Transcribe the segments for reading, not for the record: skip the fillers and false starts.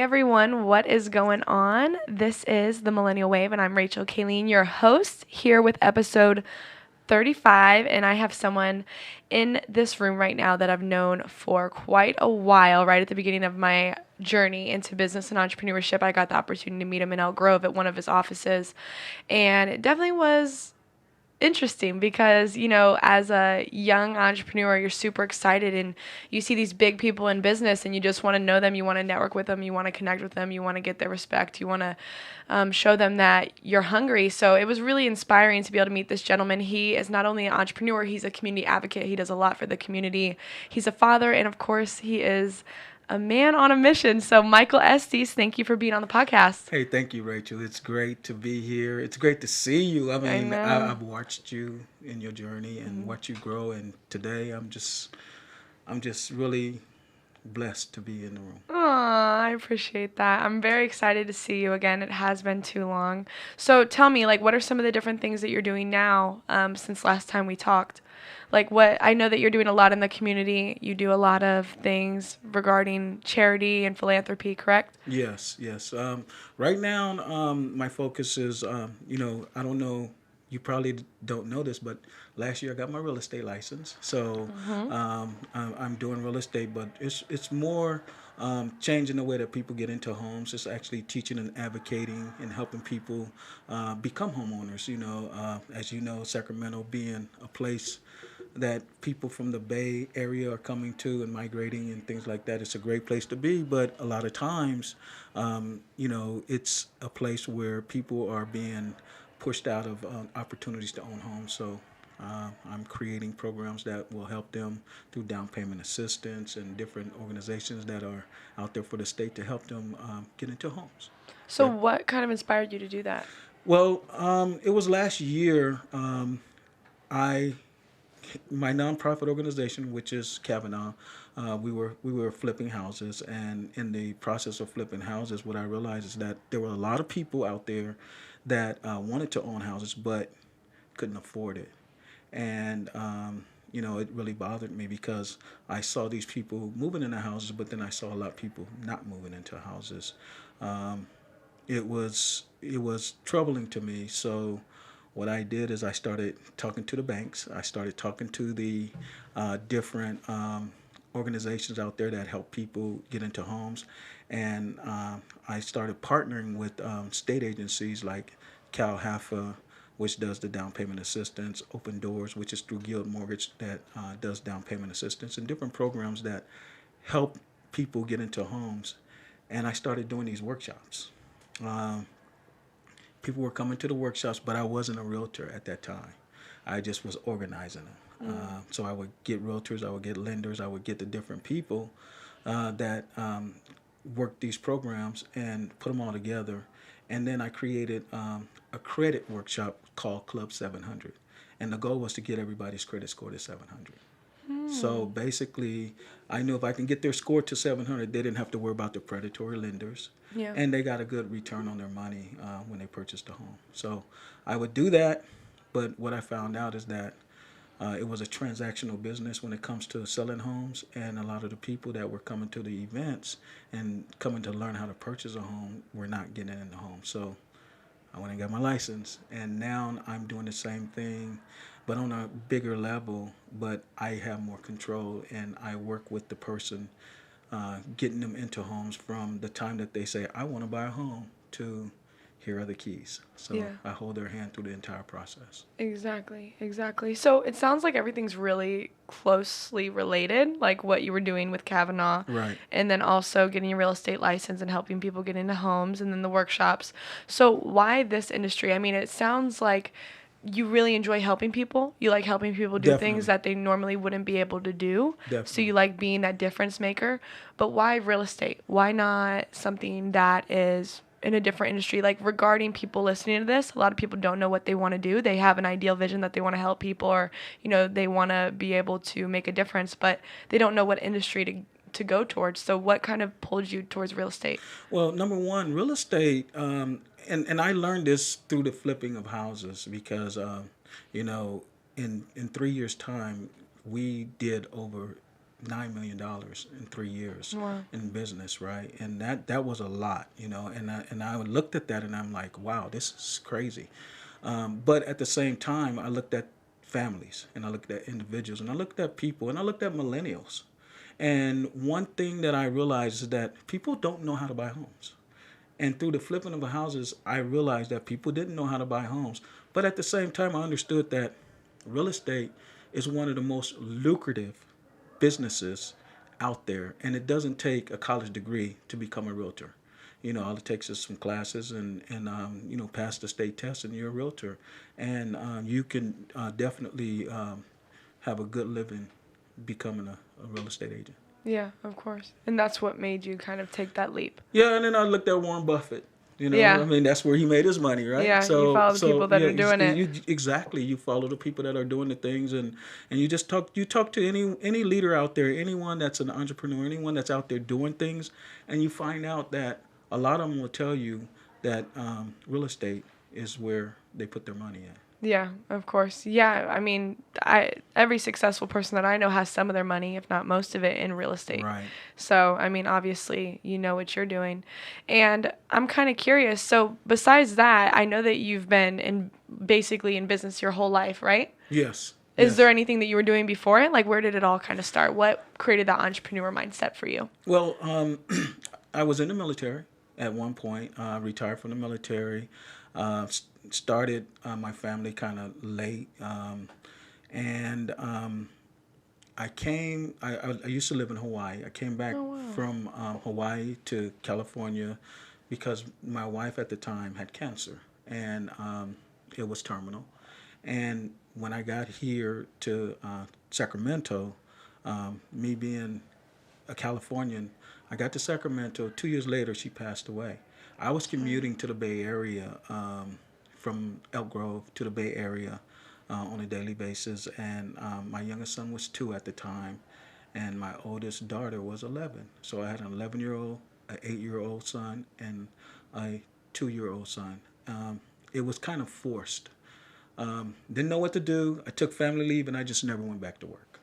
everyone, what is going on? This is the Millennial Wave, and I'm Rachel Kayleen, your host, here with episode 35. And I have someone in this room right now that I've known for quite a while. Right at the beginning of my journey into business and entrepreneurship, I got the opportunity to meet him in Elk Grove at one of his offices, and it definitely was interesting because, as a young entrepreneur, you're super excited and you see these big people in business and you just want to know them, you want to network with them, you want to connect with them, you want to get their respect, you want to show them that you're hungry. So it was really inspiring to be able to meet this gentleman. He is not only an entrepreneur, he's a community advocate. He does a lot for the community. He's a father, and of course he is a man on a mission. So Michael Estes, thank you for being on the podcast. Hey, thank you, Rachel. It's great to be here. It's great to see you. I've watched you in your journey and watch you grow. And today, I'm just really blessed to be in the room. Aw, I appreciate that. I'm very excited to see you again. It has been too long. So tell me, what are some of the different things that you're doing now since last time we talked? I know that you're doing a lot in the community. You do a lot of things regarding charity and philanthropy, correct? Yes. Right now, my focus is, I don't know, you probably don't know this, but last year I got my real estate license. So I'm doing real estate, but it's more changing the way that people get into homes. It's actually teaching and advocating and helping people become homeowners. As you know, Sacramento being a place that people from the Bay Area are coming to and migrating and things like that. It's a great place to be, but a lot of times, it's a place where people are being pushed out of opportunities to own homes. So I'm creating programs that will help them through down payment assistance and different organizations that are out there for the state to help them get into homes. So what kind of inspired you to do that? Well, it was last year. My nonprofit organization, which is Kavanaugh, we were flipping houses, and in the process of flipping houses, what I realized is that there were a lot of people out there that wanted to own houses but couldn't afford it, and it really bothered me because I saw these people moving into houses, but then I saw a lot of people not moving into houses. It was troubling to me. So what I did is I started talking to the banks. I started talking to the different organizations out there that help people get into homes. And I started partnering with state agencies like Cal Haffa, which does the down payment assistance, Open Doors, which is through Guild Mortgage that does down payment assistance, and different programs that help people get into homes. And I started doing these workshops. People were coming to the workshops, but I wasn't a realtor at that time. I just was organizing them. So I would get realtors, I would get lenders, I would get the different people that worked these programs and put them all together. And then I created a credit workshop called Club 700. And the goal was to get everybody's credit score to 700. So basically, I knew if I can get their score to 700, they didn't have to worry about the predatory lenders. Yeah. And they got a good return on their money when they purchased a home. So I would do that, but what I found out is that it was a transactional business when it comes to selling homes, and a lot of the people that were coming to the events and coming to learn how to purchase a home were not getting in the home. So I went and got my license, and now I'm doing the same thing, but on a bigger level, but I have more control, and I work with the person getting them into homes from the time that they say, I want to buy a home, to here are the keys. So I hold their hand through the entire process. Exactly. So it sounds like everything's really closely related, like what you were doing with Kavanaugh. Right. And then also getting your real estate license and helping people get into homes, and then the workshops. So why this industry? I mean, it sounds like you really enjoy helping people. You like helping people do Definitely. things that they normally wouldn't be able to do. Definitely. So you like being that difference maker. But why real estate? Why not something that is in a different industry? Like, regarding people listening to this, a lot of people don't know what they want to do. They have an ideal vision that they want to help people, or they want to be able to make a difference, but they don't know what industry to go towards. So what kind of pulled you towards real estate? Well, number one, real estate, and I learned this through the flipping of houses because, in 3 years' time, we did over $9 million in 3 years Wow. in business, right? And that was a lot, and I looked at that and I'm like, wow, this is crazy. But at the same time, I looked at families and I looked at individuals and I looked at people and I looked at millennials. And one thing that I realized is that people don't know how to buy homes. And through the flipping of the houses, I realized that people didn't know how to buy homes. But at the same time, I understood that real estate is one of the most lucrative businesses out there. And it doesn't take a college degree to become a realtor. All it takes is some classes and pass the state test and you're a realtor. And you can definitely have a good living becoming a real estate agent. Yeah, of course. And that's what made you kind of take that leap. Yeah, and then I looked at Warren Buffett. Yeah. I mean, that's where he made his money, right? Yeah, you follow the people that are doing it. Exactly. You follow the people that are doing the things, and you just talk to any leader out there, anyone that's an entrepreneur, anyone that's out there doing things, and you find out that a lot of them will tell you that real estate is where they put their money at. Yeah, of course. Yeah, I mean, every successful person that I know has some of their money, if not most of it, in real estate. Right. So, I mean, obviously, you know what you're doing. And I'm kind of curious. So, besides that, I know that you've been basically in business your whole life, right? Yes. Is there anything that you were doing before it? Like, where did it all kind of start? What created that entrepreneur mindset for you? Well, I was in the military at one point, retired from the military. Started my family kind of late, and I used to live in Hawaii. I came back from Hawaii to California because my wife at the time had cancer, and it was terminal. And when I got here to Sacramento, me being a Californian, I got to Sacramento. 2 years later, she passed away. I was commuting to the Bay Area from Elk Grove to the Bay Area on a daily basis, and my youngest son was 2 at the time, and my oldest daughter was 11. So I had an 11-year-old, an 8-year-old son, and a 2-year-old son. It was kind of forced. Didn't know what to do. I took family leave, and I just never went back to work.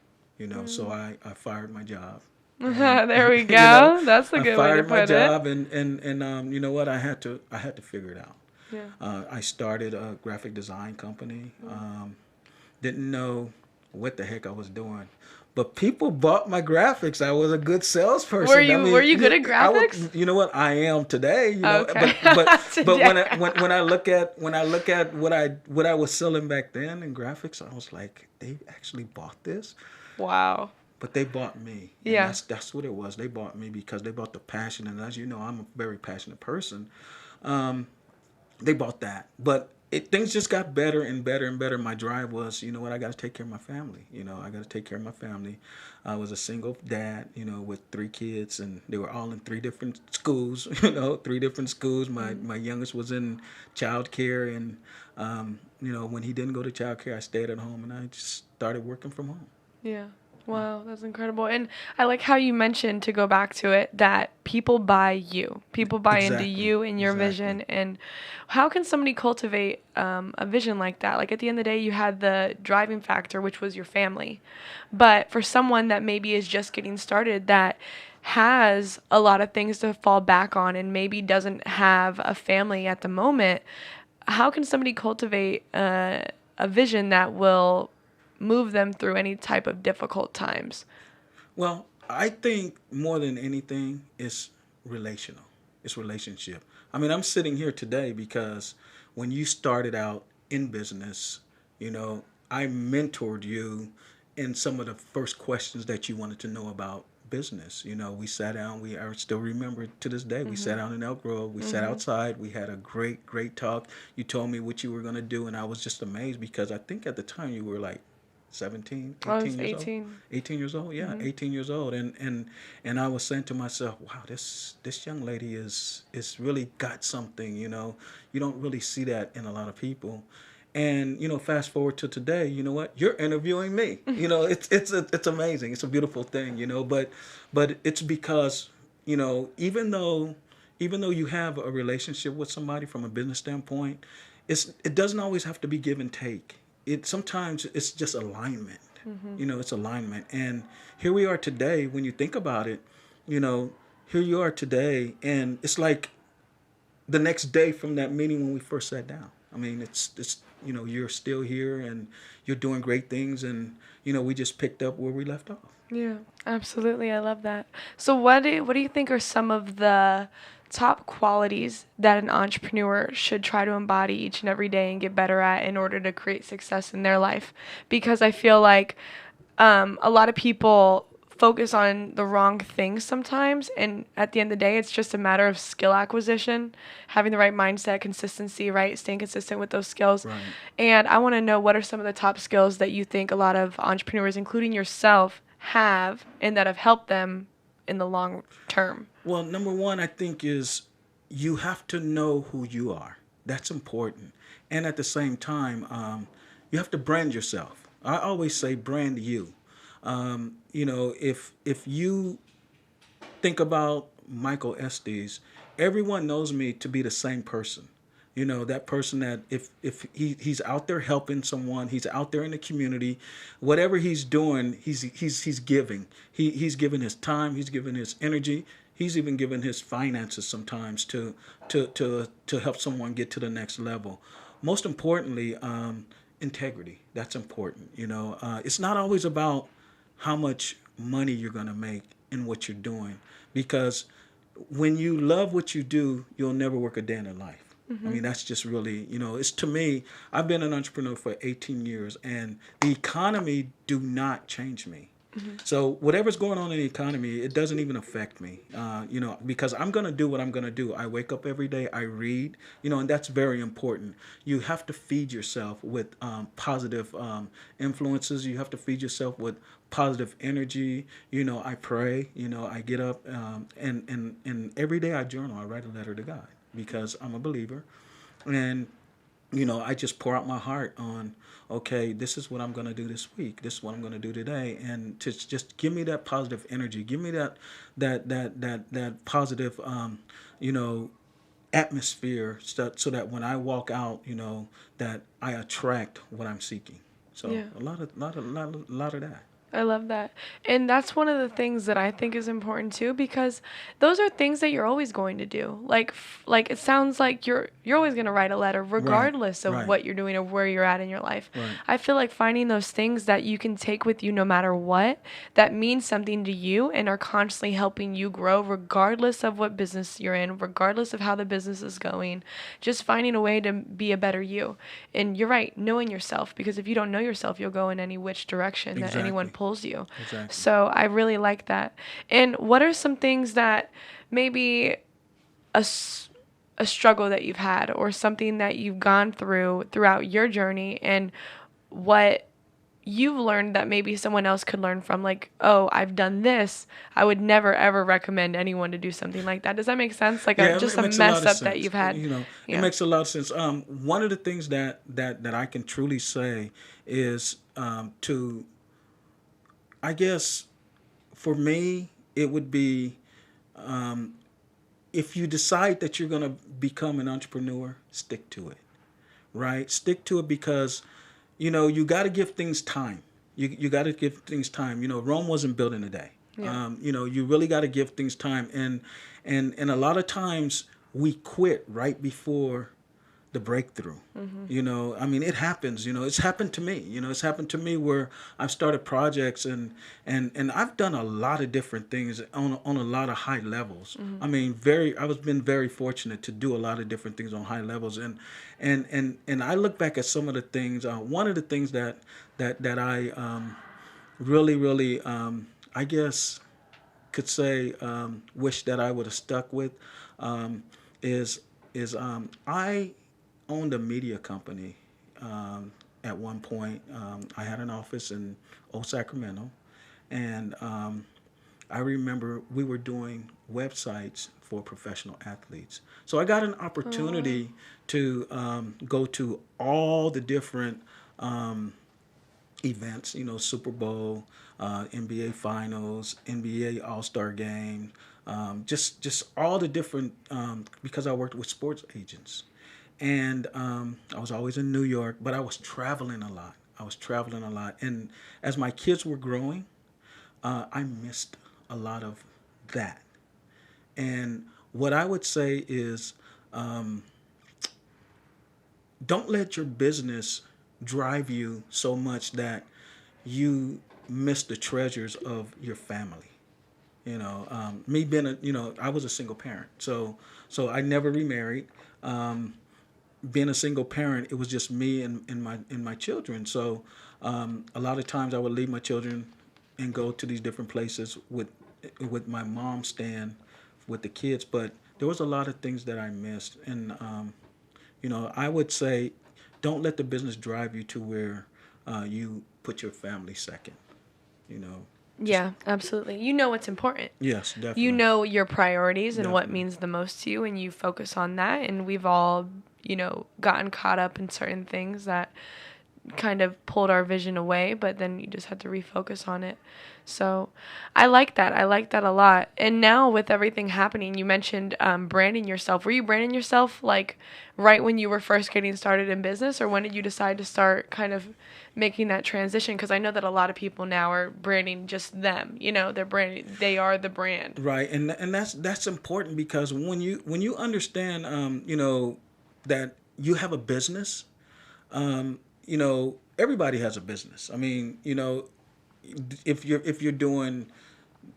So I fired my job. There we go. That's a good way to put it. I fired my job, and you know what? I had to figure it out. Yeah. I started a graphic design company. Didn't know what the heck I was doing, but people bought my graphics. I was a good salesperson. Were you good at graphics? You know what? I am today. Okay. But when I look at what I was selling back then in graphics, I was like, they actually bought this. Wow. But they bought me. Yeah. That's what it was. They bought me because they bought the passion. And as you know, I'm a very passionate person. They bought that. But things just got better and better and better. My drive was, you know what, I got to take care of my family. I got to take care of my family. I was a single dad, with 3 kids. And they were all in 3 different schools, 3 different schools. My youngest was in child care. And, when he didn't go to child care, I stayed at home. And I just started working from home. Yeah. Wow, that's incredible. And I like how you mentioned, to go back to it, that people buy you. People buy into you and your vision. And how can somebody cultivate a vision like that? Like, at the end of the day, you had the driving factor, which was your family. But for someone that maybe is just getting started, that has a lot of things to fall back on and maybe doesn't have a family at the moment, how can somebody cultivate a vision that will move them through any type of difficult times? Well, I think more than anything, it's relational. It's relationship. I mean, I'm sitting here today because when you started out in business, I mentored you in some of the first questions that you wanted to know about business. We sat down. I still remember to this day. We sat down in Elk Grove. We sat outside. We had a great talk. You told me what you were going to do, and I was just amazed because I think at the time you were like 17, 18 I was years 18. old. 18 years old, yeah, 18 years old. And I was saying to myself, wow, this young lady is really got something, You don't really see that in a lot of people. And, fast forward to today, you know what? You're interviewing me. It's amazing. It's a beautiful thing, but it's because, even though you have a relationship with somebody from a business standpoint, it doesn't always have to be give and take. Sometimes it's just alignment. It's alignment. And here we are today. When you think about it, you know, here you are today, and it's like the next day from that meeting when we first sat down. I mean, it's you're still here and you're doing great things, and we just picked up where we left off. Yeah, absolutely. I love that. So what do you think are some of the top qualities that an entrepreneur should try to embody each and every day and get better at in order to create success in their life? Because I feel like a lot of people focus on the wrong things sometimes, and at the end of the day, it's just a matter of skill acquisition, having the right mindset, consistency, right? Staying consistent with those skills. Right. And I want to know, what are some of the top skills that you think a lot of entrepreneurs, including yourself, have and that have helped them in the long term? Well, number one, I think, is you have to know who you are. That's important. And at the same time, you have to brand yourself. I always say brand you. If you think about Michael Estes, everyone knows me to be the same person. That person that if he's out there helping someone, he's out there in the community, whatever he's doing, he's giving. He's giving his time, he's giving his energy, he's even giving his finances sometimes to help someone get to the next level. Most importantly, integrity. That's important. It's not always about how much money you're going to make in what you're doing, because when you love what you do, you'll never work a day in your life. I mean, that's just really, it's, to me, I've been an entrepreneur for 18 years, and the economy do not change me. So whatever's going on in the economy, it doesn't even affect me, because I'm going to do what I'm going to do. I wake up every day, I read, and that's very important. You have to feed yourself with positive influences. You have to feed yourself with positive energy. I pray, I get up, and every day I journal. I write a letter to God because I'm a believer. And I just pour out my heart on, okay, this is what I'm going to do this week. This is what I'm going to do today. And to just give me that positive energy. Give me that positive, atmosphere so that when I walk out, that I attract what I'm seeking. So yeah. a lot of that. I love that. And that's one of the things that I think is important too, because those are things that you're always going to do. Like it sounds like you're always going to write a letter regardless of what you're doing or where you're at in your life. Right. I feel like finding those things that you can take with you no matter what, that means something to you and are constantly helping you grow regardless of what business you're in, regardless of how the business is going, just finding a way to be a better you. And you're right, knowing yourself, because if you don't know yourself, you'll go in any which direction that anyone pulls you. Exactly. So I really like that. And what are some things that maybe a struggle that you've had, or something that you've gone throughout your journey, and what you've learned that maybe someone else could learn from? Like, oh, I've done this. I would never ever recommend anyone to do something like that. Does that make sense? Like just a mess up that you've had. It makes a lot of sense. One of the things that I can truly say is to, I guess, for me, it would be, if you decide that you're going to become an entrepreneur, stick to it, right? Stick to it, because, you got to give things time. You got to give things time. Rome wasn't built in a day. Yeah. You really got to give things time. And a lot of times we quit right before the breakthrough. I mean, it happens. It's happened to me. It's happened to me where I've started projects and I've done a lot of different things on a lot of high levels. I mean, I've been very fortunate to do a lot of different things on high levels, and I look back at some of the things. One of the things that I really I guess could say wish that I would have stuck with is I owned a media company at one point. I had an office in Sacramento, and I remember we were doing websites for professional athletes. So I got an opportunity to go to all the different events, Super Bowl, NBA Finals, NBA All-Star Game, just all the different, because I worked with sports agents. And I was always in New York, but I was traveling a lot. I was traveling a lot. And as my kids were growing, I missed a lot of that. And what I would say is, um, don't let your business drive you so much that you miss the treasures of your family. Me being I was a single parent, so I never remarried. Being a single parent, it was just me and my children. So a lot of times I would leave my children and go to these different places with my mom staying with the kids. But there was a lot of things that I missed, and I would say, don't let the business drive you to where you put your family second. You know. Yeah, absolutely. You know what's important. Yes, definitely. You know your priorities and what Definitely. means the most to you, and you focus on that. And we've all, gotten caught up in certain things that kind of pulled our vision away, but then you just had to refocus on it. So I like that. I like that a lot. And now with everything happening, you mentioned branding yourself. Were you branding yourself like right when you were first getting started in business, or when did you decide to start kind of making that transition? Because I know that a lot of people now are branding just them. They're branding. They are the brand. Right, and that's important, because when you understand, that you have a business, everybody has a business. I mean, if you're doing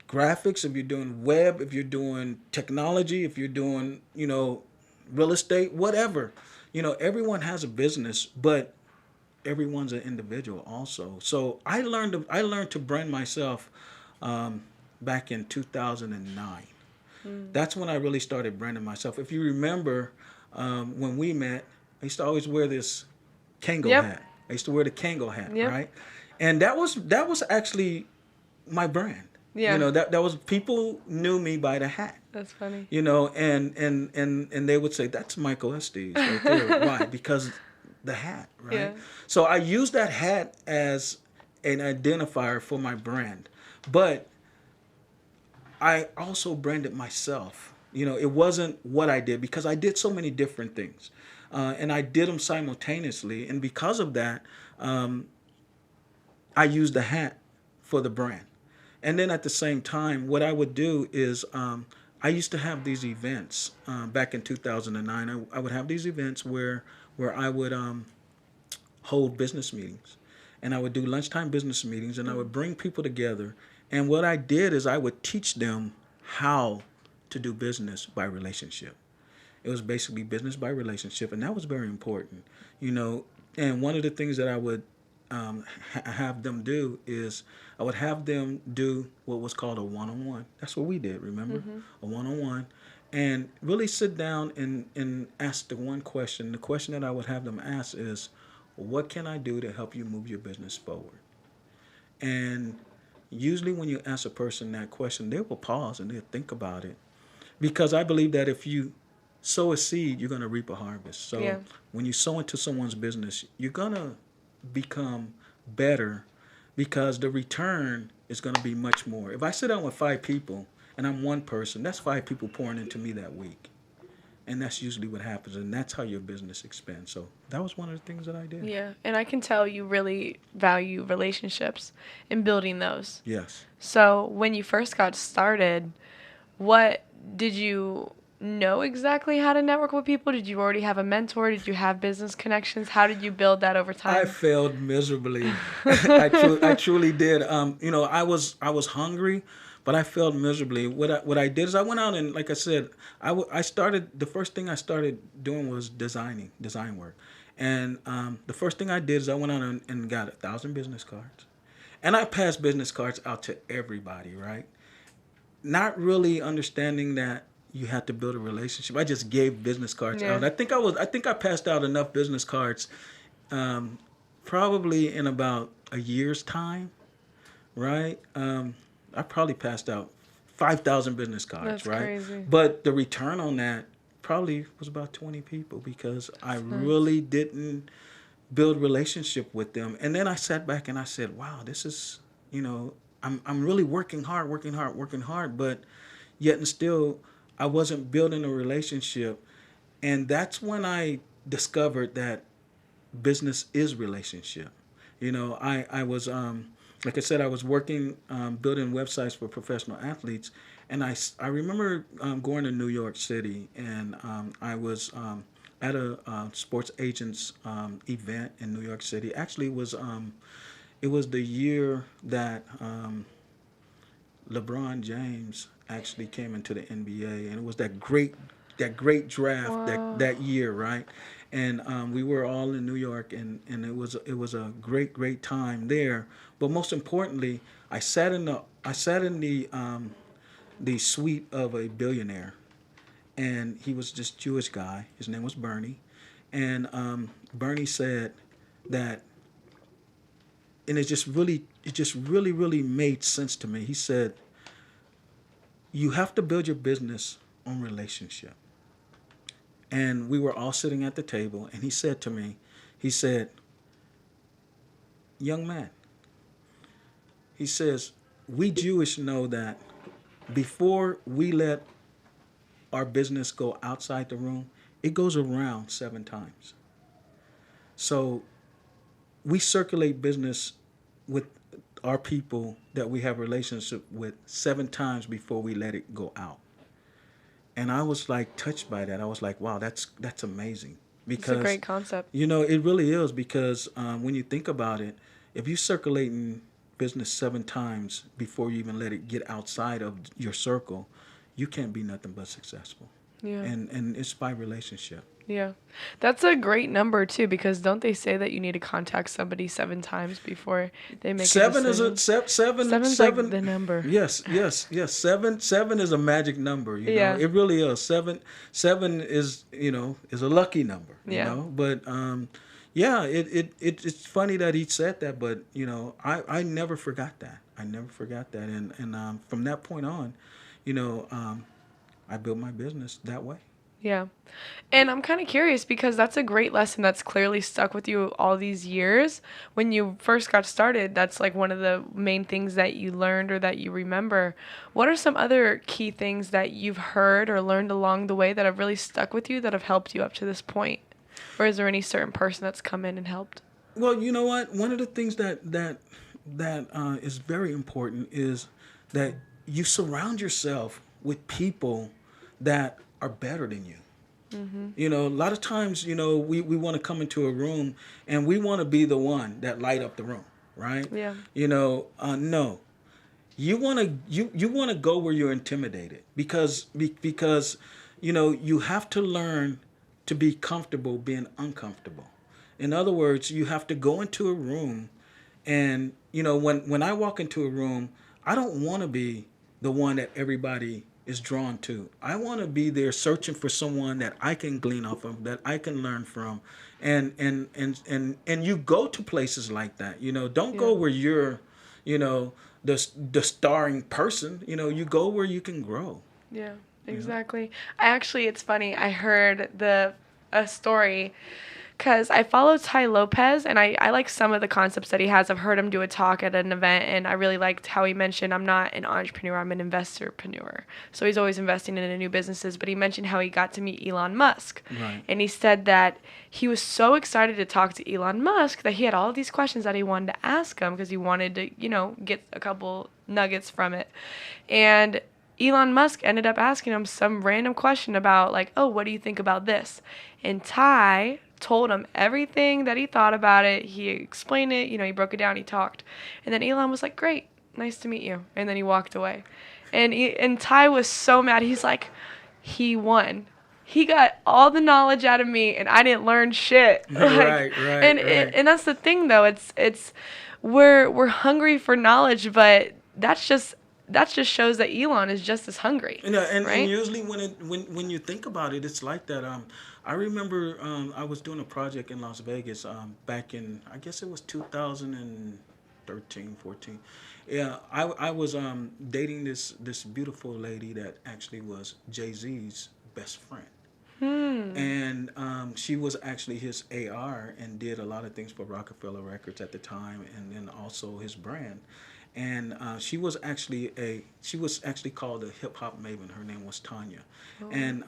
graphics, if you're doing web, if you're doing technology, if you're doing, real estate, whatever, everyone has a business, but everyone's an individual also. So I learned to brand myself back in 2009. That's when I really started branding myself. If you remember, when we met, I used to always wear this Kango Yep. hat. I used to wear the Kango hat, Yep. right? And that was actually my brand. Yeah. That was, people knew me by the hat. That's funny. And they would say, that's Michael Estes right there. Why? Because the hat, right? Yeah. So I used that hat as an identifier for my brand. But I also branded myself. It wasn't what I did, because I did so many different things. And I did them simultaneously. And because of that, I used the hat for the brand. And then at the same time, what I would do is, I used to have these events back in 2009. I would have these events where I would hold business meetings. And I would do lunchtime business meetings, and I would bring people together. And what I did is I would teach them how to do business by relationship. It was basically business by relationship, and that was very important. And one of the things that I would have them do is I would have them do what was called a one-on-one. That's what we did, remember? A one-on-one. And really sit down and ask the one question. The question that I would have them ask is, what can I do to help you move your business forward? And usually when you ask a person that question, they will pause and they'll think about it. Because I believe that if you sow a seed, you're going to reap a harvest. So Yeah. when you sow into someone's business, you're going to become better, because the return is going to be much more. If I sit down with 5 people and I'm one person, that's 5 people pouring into me that week. And that's usually what happens, and that's how your business expands. So that was one of the things that I did. Yeah, and I can tell you really value relationships and building those. Yes. So when you first got started, what did you know exactly how to network with people? Did you already have a mentor? Did you have business connections? How did you build that over I time? failed miserably. I truly did. I was hungry, but I failed miserably. What I did is I went out and, like I said, I started. The first thing I started doing was design work, and the first thing I did is I went out and got 1,000 business cards, and I passed business cards out to everybody, right? Not really understanding that you had to build a relationship. I just gave business cards Yeah. out. I think I passed out enough business cards, probably in about a year's time, right? I probably passed out 5,000 business cards, That's right? crazy. But the return on that probably was about 20 people, because I really didn't build relationship with them. And then I sat back and I said, wow, this is, I'm really working hard, but yet and still I wasn't building a relationship. And that's when I discovered that business is relationship. I was like I said, I was working building websites for professional athletes, and I remember going to New York City, and I was at a sports agents event in New York City. Actually, it was the year that LeBron James actually came into the NBA, and it was that great draft Wow. that year, right? And we were all in New York, and it was a great time there. But most importantly, I sat in the suite of a billionaire, and he was this Jewish guy. His name was Bernie, and Bernie said that, and it just really made sense to me. He said, you have to build your business on relationship. And we were all sitting at the table, and he said to me, he said, young man, he says, we Jewish know that before we let our business go outside the room, it goes around 7 times. So we circulate business with our people that we have relationship with 7 times before we let it go out. And I was like touched by that. I was like, wow, that's amazing. It's a Because, great concept. it really is. Because when you think about it, if you're circulating business 7 times before you even let it get outside of your circle, you can't be nothing but successful. Yeah. And it's by relationship. Yeah. That's a great number too, because don't they say that you need to contact somebody 7 times before they make a Seven is decision? a seven. Seven's like the number. Yes. Seven is a magic number. Yeah. It really is. Seven is is a lucky number. Yeah. But yeah, it's funny that he said that, but I never forgot that. I never forgot that, and from that point on, I built my business that way. Yeah. And I'm kind of curious because that's a great lesson that's clearly stuck with you all these years. When you first got started, that's like one of the main things that you learned or that you remember. What are some other key things that you've heard or learned along the way that have really stuck with you that have helped you up to this point? Or is there any certain person that's come in and helped? Well, you know what? One of the things that is very important is that you surround yourself with people that are better than you. A lot of times, we want to come into a room and we want to be the one that light up the room, right? Yeah. No. You want to go where you're intimidated because you have to learn to be comfortable being uncomfortable. In other words, you have to go into a room, and when I walk into a room, I don't want to be the one that everybody is drawn to. I want to be there searching for someone that I can glean off of, that I can learn from, and you go to places like that. Don't go where you're, the starring person. You go where you can grow. Yeah, exactly. It's funny. I heard a story because I follow Ty Lopez, and I like some of the concepts that he has. I've heard him do a talk at an event, and I really liked how he mentioned, I'm not an entrepreneur, I'm an investorpreneur. So he's always investing in new businesses, but he mentioned how he got to meet Elon Musk. Right. And he said that he was so excited to talk to Elon Musk that he had all of these questions that he wanted to ask him because he wanted to, get a couple nuggets from it. And Elon Musk ended up asking him some random question about like, oh, what do you think about this? And Ty told him everything that he thought about it. He explained it, he broke it down, he talked. And then Elon was like, great, nice to meet you. And then he walked away. And Ty was so mad. He's like, he won. He got all the knowledge out of me and I didn't learn shit. Right. And that's the thing though. It's we're hungry for knowledge, but that just shows that Elon is just as hungry. And right? usually when you think about it, it's like that. I remember I was doing a project in Las Vegas back in, I guess it was 2013, 14. Yeah, I was dating this beautiful lady that actually was Jay-Z's best friend. And she was actually his AR and did a lot of things for Rockefeller Records at the time, and then also his brand. And she was actually called a hip hop maven. Her name was Tanya, and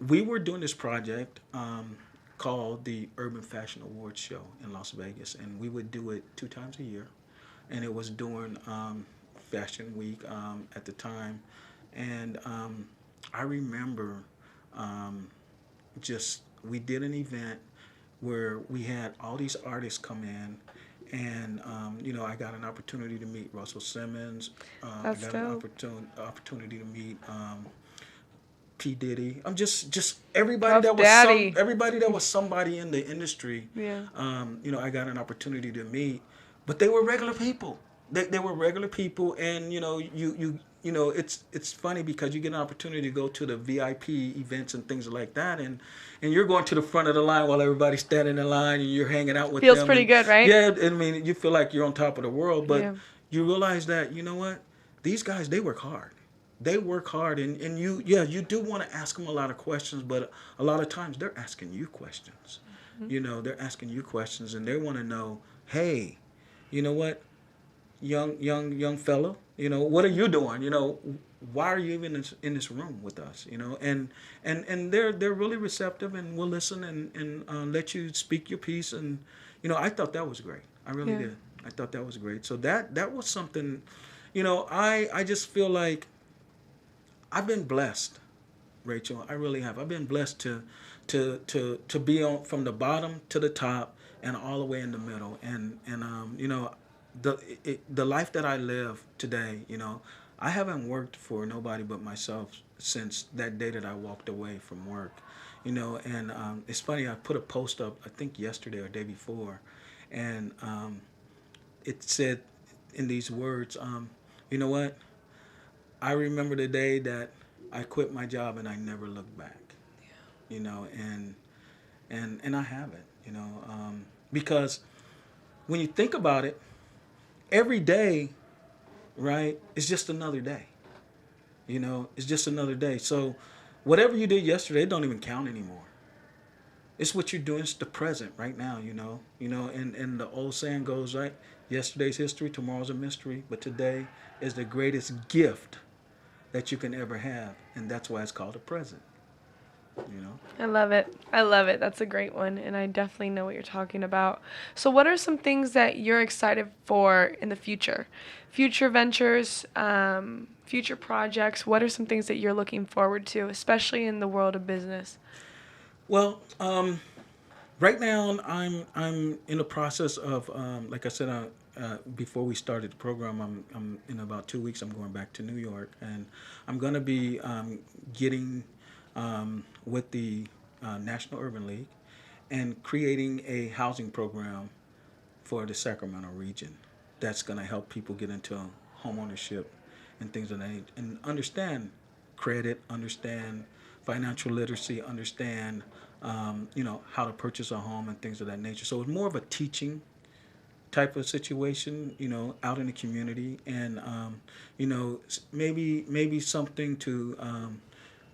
we were doing this project called the Urban Fashion Awards Show in Las Vegas, and we would do it 2 times a year, and it was during Fashion Week at the time, and I remember um, just we did an event where we had all these artists come in, and I got an opportunity to meet Russell Simmons. I That's got an dope. opportunity to meet P Diddy. I'm just everybody Puff that was Daddy. somebody in the industry. Yeah. I got an opportunity to meet, but they were regular people. They were regular people, and it's funny because you get an opportunity to go to the VIP events and things like that, and you're going to the front of the line while everybody's standing in line, and you're hanging out with Feels them, pretty and good, right? yeah, I mean, you feel like you're on top of the world, but Yeah. you realize that you know what, these guys, they work hard. They work hard, and you do want to ask them a lot of questions, but a lot of times they're asking you questions. They're asking you questions, and they want to know, hey, you know what, young fellow, what are you doing? Why are you even in this room with us? And they're really receptive and will listen and let you speak your piece. And I thought that was great. I really Yeah. did. I thought that was great. So that was something. I just feel like I've been blessed, Rachel. I really have. I've been blessed to be on from the bottom to the top and all the way in the middle. And the life that I live today, I haven't worked for nobody but myself since that day that I walked away from work. And it's funny. I put a post up, I think yesterday or day before, and it said in these words, you know what? I remember the day that I quit my job and I never looked back. And I haven't. Because when you think about it, every day, right, is just another day. It's just another day. So whatever you did yesterday, it don't even count anymore. It's what you're doing. It's the present right now. And the old saying goes, right, yesterday's history, tomorrow's a mystery, but today is the greatest gift that you can ever have, and that's why it's called a present. I love it. I love it. That's a great one, and I definitely know what you're talking about. So, what are some things that you're excited for in the future? Future ventures, future projects. What are some things that you're looking forward to, especially in the world of business? Well, right now I'm in the process of like I said, before we started the program, I'm in about 2 weeks. I'm going back to New York, and I'm going to be getting with the National Urban League and creating a housing program for the Sacramento region that's going to help people get into home ownership and things of that nature, and understand credit, understand financial literacy, understand how to purchase a home and things of that nature. So it's more of a teaching type of situation, out in the community, and maybe something to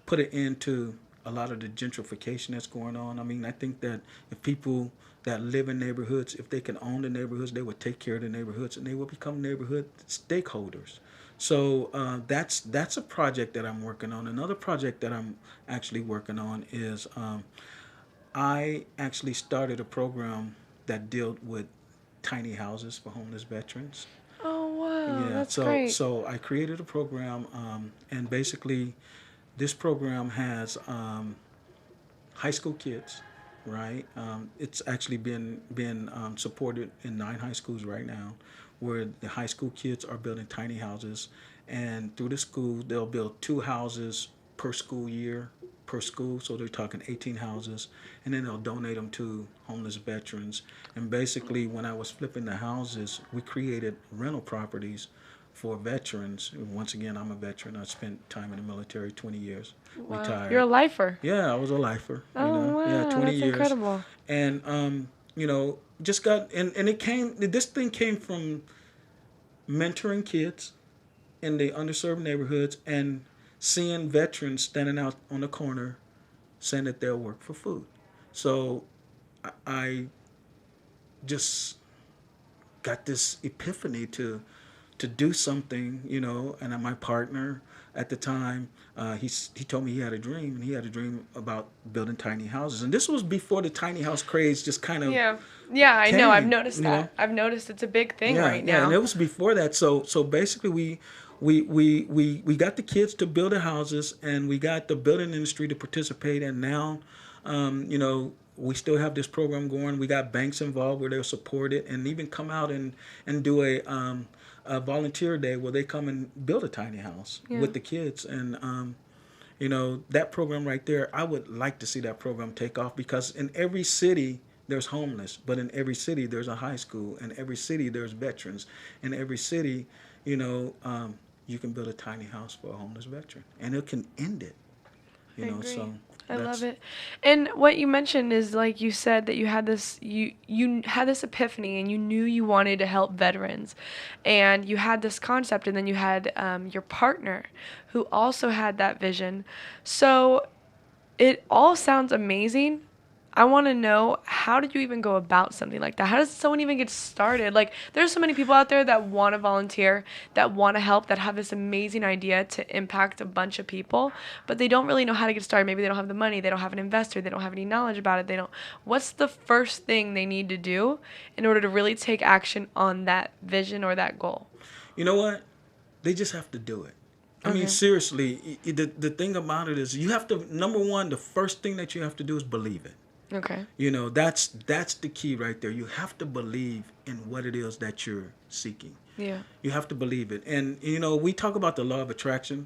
put it into a lot of the gentrification that's going on. I mean, I think that if people that live in neighborhoods, if they can own the neighborhoods, they would take care of the neighborhoods, and they will become neighborhood stakeholders. So that's a project that I'm working on. Another project that I'm actually working on is I actually started a program that dealt with tiny houses for homeless veterans. Oh, wow. Yeah, That's so great. so I created a program, and basically, this program has high school kids, right? It's actually been supported in 9 high schools right now, where the high school kids are building tiny houses, and through the school they'll build 2 houses per school year per school. So they're talking 18 houses, and then they'll donate them to homeless veterans. And basically, when I was flipping the houses, we created rental properties for veterans. Once again, I'm a veteran. I spent time in the military, 20 years, Wow. You're a retired. lifer. Yeah, I was a lifer, Oh, Yeah, wow. 20 That's years. incredible. And just got and it came this thing came from mentoring kids in the underserved neighborhoods and seeing veterans standing out on the corner saying that they'll work for food. So I just got this epiphany to to do something, and my partner at the time, he told me he had a dream, and he had a dream about building tiny houses. And this was before the tiny house craze just kind of Yeah, I know. I've came, noticed that. I've noticed it's a big thing right Yeah, and now. it was before that. So basically, we got the kids to build the houses, and we got the building industry to participate. And now, we still have this program going. We got banks involved where they'll support it, and even come out and do a volunteer day where they come and build a tiny house with the kids. And that program right there, I would like to see that program take off, because in every city there's homeless, but in every city there's a high school, in every city there's veterans, in every city, you can build a tiny house for a homeless veteran, and it can end it. I agree. So I love it. And what you mentioned is, like you said, that you had this you had this epiphany, and you knew you wanted to help veterans, and you had this concept, and then you had your partner who also had that vision. So it all sounds amazing. I want to know, how did you even go about something like that? How does someone even get started? Like, there's so many people out there that want to volunteer, that want to help, that have this amazing idea to impact a bunch of people, but they don't really know how to get started. Maybe they don't have the money, they don't have an investor, they don't have any knowledge about it. What's the first thing they need to do in order to really take action on that vision or that goal? You know what? They just have to do it. I mean, seriously, the thing about it is, you have to, number one, the first thing that you have to do is believe it. Okay. That's the key right there. You have to believe in what it is that you're seeking. Yeah. You have to believe it. And, we talk about the law of attraction.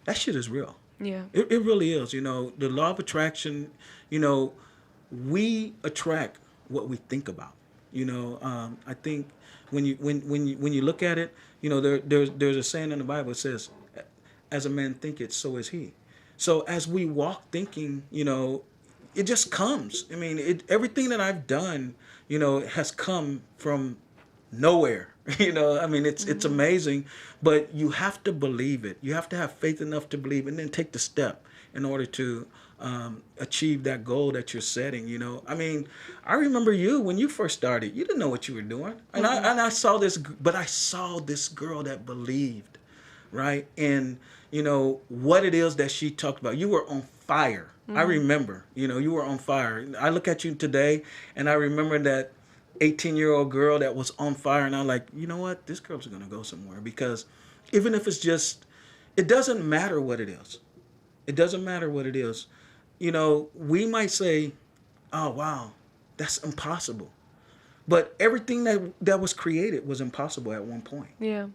That shit is real. Yeah. It really is. The law of attraction, we attract what we think about. I think when you look at it, there's a saying in the Bible that says, as a man thinketh, so is he. So as we walk thinking, it just comes. I mean, everything that I've done, has come from nowhere. I mean, it's amazing, but you have to believe it. You have to have faith enough to believe, and then take the step in order to achieve that goal that you're setting. I mean, I remember you when you first started. You didn't know what you were doing, and I saw this, but I saw this girl that believed, right? And what it is that she talked about. You were on fire. I remember, you were on fire. I look at you today, and I remember that 18-year-old girl that was on fire, and I'm like, you know what? This girl's going to go somewhere, because even if it's just, it doesn't matter what it is. It doesn't matter what it is. We might say, oh, wow, that's impossible. But everything that was created was impossible at one point. Yeah.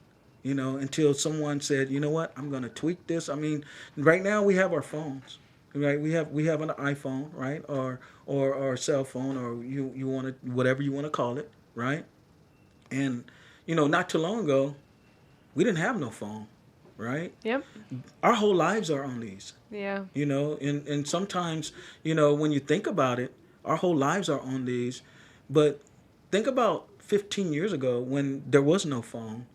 Until someone said, you know what? I'm going to tweak this. I mean, right now we have our phones. Right, we have an iPhone, right, or a cell phone, or you want to, whatever you want to call it, right? And not too long ago, we didn't have no phone, right? Yep. Our whole lives are on these. Yeah. And sometimes, when you think about it, our whole lives are on these. But think about 15 years ago when there was no phone,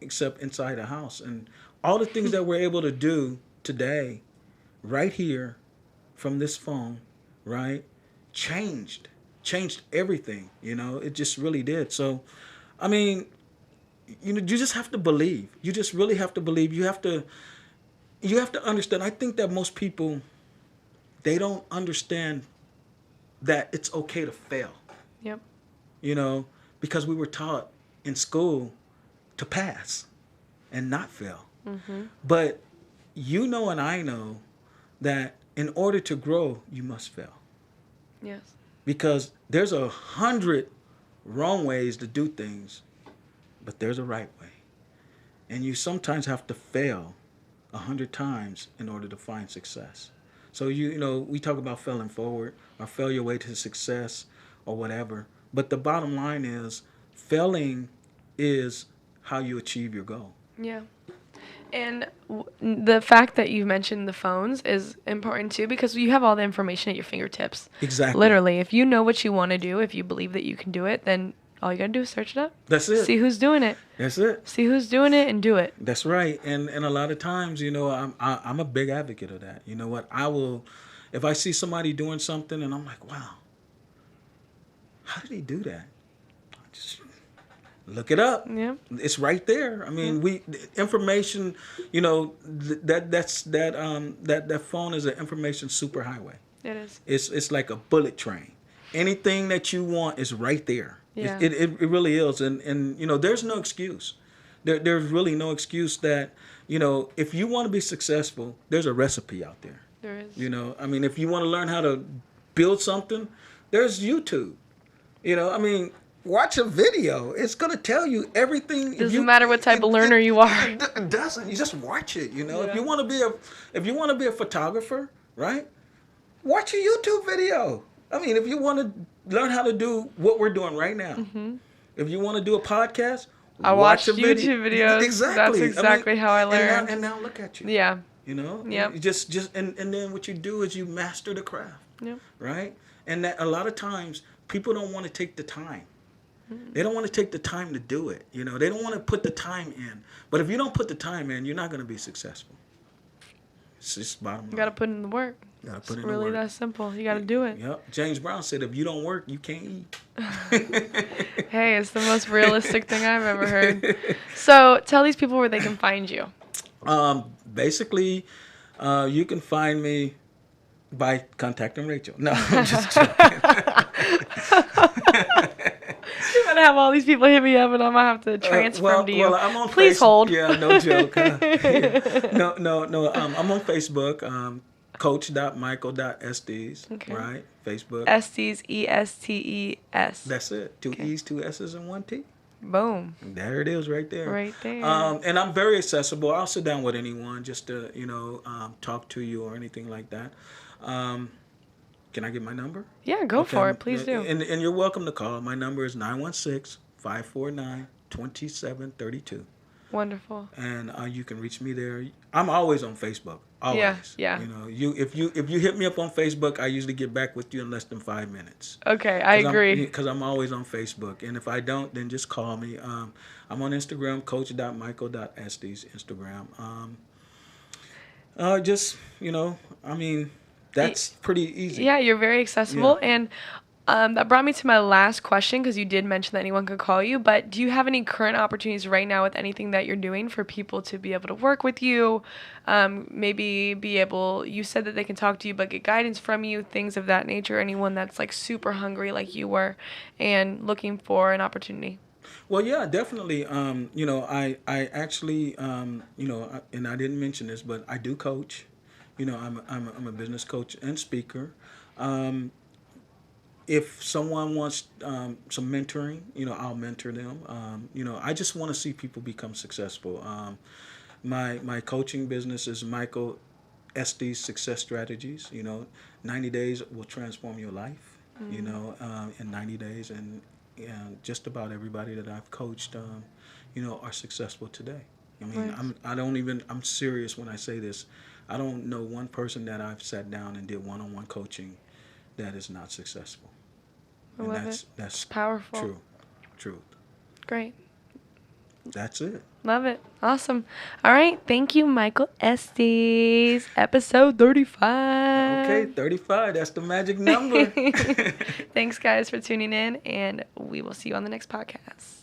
except inside a house, and all the things that we're able to do today, right here, from this phone, right, changed everything. It just really did. So, I mean, you just have to believe. You just really have to believe. You have to understand. I think that most people, they don't understand that it's okay to fail. Yep. Because we were taught in school to pass and not fail. But and I know that in order to grow, you must fail. Yes. Because there's 100 wrong ways to do things, but there's a right way. And you sometimes have to fail 100 times in order to find success. So we talk about failing forward, or fail your way to success, or whatever. But the bottom line is, failing is how you achieve your goal. Yeah. And the fact that you mentioned the phones is important too, because you have all the information at your fingertips. Exactly. Literally, if you know what you want to do, if you believe that you can do it, then all you got to do is search it up. That's it. See who's doing it. That's it. See who's doing it and do it. That's right. And a lot of times, I'm a big advocate of that. You know what? I will, if I see somebody doing something and I'm like, wow, how did he do that? Look it up. Yeah. It's right there. I mean, information, that phone is an information superhighway. It is. It's like a bullet train. Anything that you want is right there. Yeah. It really is. And there's no excuse. There's really no excuse that, if you want to be successful, there's a recipe out there. There is. I mean, if you want to learn how to build something, there's YouTube. Watch a video. It's going to tell you everything. Doesn't matter what type of learner you are. It doesn't. You just watch it, Yeah. If you want to be a photographer, right? Watch a YouTube video. I mean, if you want to learn how to do what we're doing right now, if you want to do a podcast, I watch YouTube videos. Exactly. That's exactly how I learned. And now look at you. Yeah. You just and then what you do is you master the craft. Yep. Right? And that a lot of times people don't want to take the time. They don't want to take the time to do it. They don't want to put the time in. But if you don't put the time in, you're not going to be successful. It's just bottom line. You got to put in the work. It's really that simple. You got to do it. Yep. James Brown said, if you don't work, you can't eat. Hey, it's the most realistic thing I've ever heard. So tell these people where they can find you. Basically, you can find me by contacting Rachel. No, I'm just joking. You're going to have all these people hit me up and I'm going to have to transfer them to you. Well, I'm on Please hold. Yeah, no joke. No. I'm on Facebook. Coach.michael.estes, Okay. right? Facebook. Estes, Estes. That's it. 2 E's, 2 S's, and 1 T. Boom. There it is, right there. Right there. And I'm very accessible. I'll sit down with anyone just to, talk to you or anything like that. Can I get my number? Yeah, go for it. Please do. And you're welcome to call. My number is 916-549-2732. Wonderful. And you can reach me there. I'm always on Facebook. Always. Yeah. If you hit me up on Facebook, I usually get back with you in less than 5 minutes. Okay, I agree. Because I'm always on Facebook. And if I don't, then just call me. I'm on Instagram, coach.michael.estes, Instagram. That's pretty easy. Yeah, you're very accessible. Yeah. And that brought me to my last question, because you did mention that anyone could call you. But do you have any current opportunities right now with anything that you're doing for people to be able to work with you? Maybe you said that they can talk to you but get guidance from you, things of that nature. Anyone that's like super hungry like you were and looking for an opportunity? Well, yeah, definitely. I actually, and I didn't mention this, but I do coach. I'm a business coach and speaker. If someone wants some mentoring, I'll mentor them. I just want to see people become successful. My coaching business is Michael Estes Success Strategies. 90 days will transform your life. In 90 days, and just about everybody that I've coached, are successful today. I mean, right. I'm serious when I say this. I don't know one person that I've sat down and did one-on-one coaching that is not successful. I love it. That's powerful. Truth. Great. That's it. Love it. Awesome. All right. Thank you, Michael Estes. Episode 35. Okay, 35. That's the magic number. Thanks, guys, for tuning in, and we will see you on the next podcast.